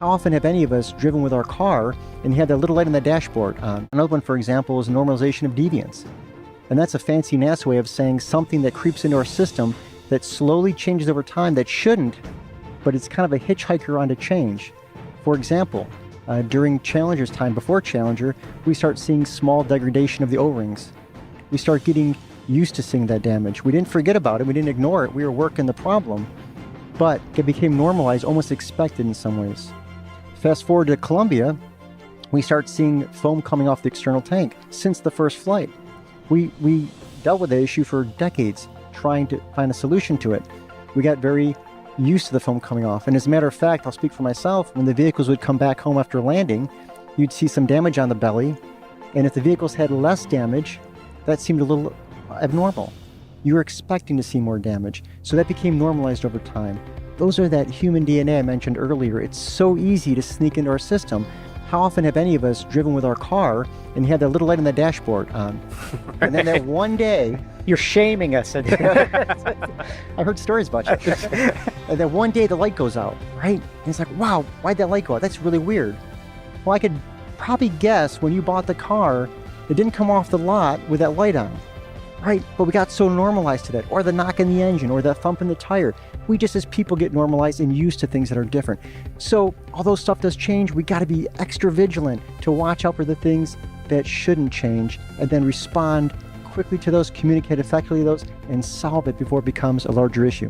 How often have any of us driven with our car and you had that little light on the dashboard on? Another one, for example, is normalization of deviance. And that's a fancy NASA way of saying something that creeps into our system that slowly changes over time that shouldn't, but it's kind of a hitchhiker onto change. For example, during Challenger's time, before Challenger, we start seeing small degradation of the O-rings. We start getting used to seeing that damage. We didn't forget about it, we didn't ignore it, we were working the problem, but it became normalized, almost expected in some ways. Fast forward to Columbia, we start seeing foam coming off the external tank since the first flight. We dealt with the issue for decades, trying to find a solution to it. We got very used to the foam coming off. And as a matter of fact, I'll speak for myself, when the vehicles would come back home after landing, you'd see some damage on the belly. And if the vehicles had less damage, that seemed a little abnormal. You were expecting to see more damage. So that became normalized over time. Those are that human DNA I mentioned earlier. It's so easy to sneak into our system. How often have any of us driven with our car and you had that little light on the dashboard on? And then that one day... You're shaming us. I heard stories about you. And then one day the light goes out, right? And it's like, wow, why'd that light go out? That's really weird. Well, I could probably guess when you bought the car, it didn't come off the lot with that light on, right? But we got so normalized to that, or the knock in the engine, or that thump in the tire. We just, as people, get normalized and used to things that are different. So although stuff does change, we got to be extra vigilant to watch out for the things that shouldn't change, and then respond quickly to those, communicate effectively to those, and solve it before it becomes a larger issue.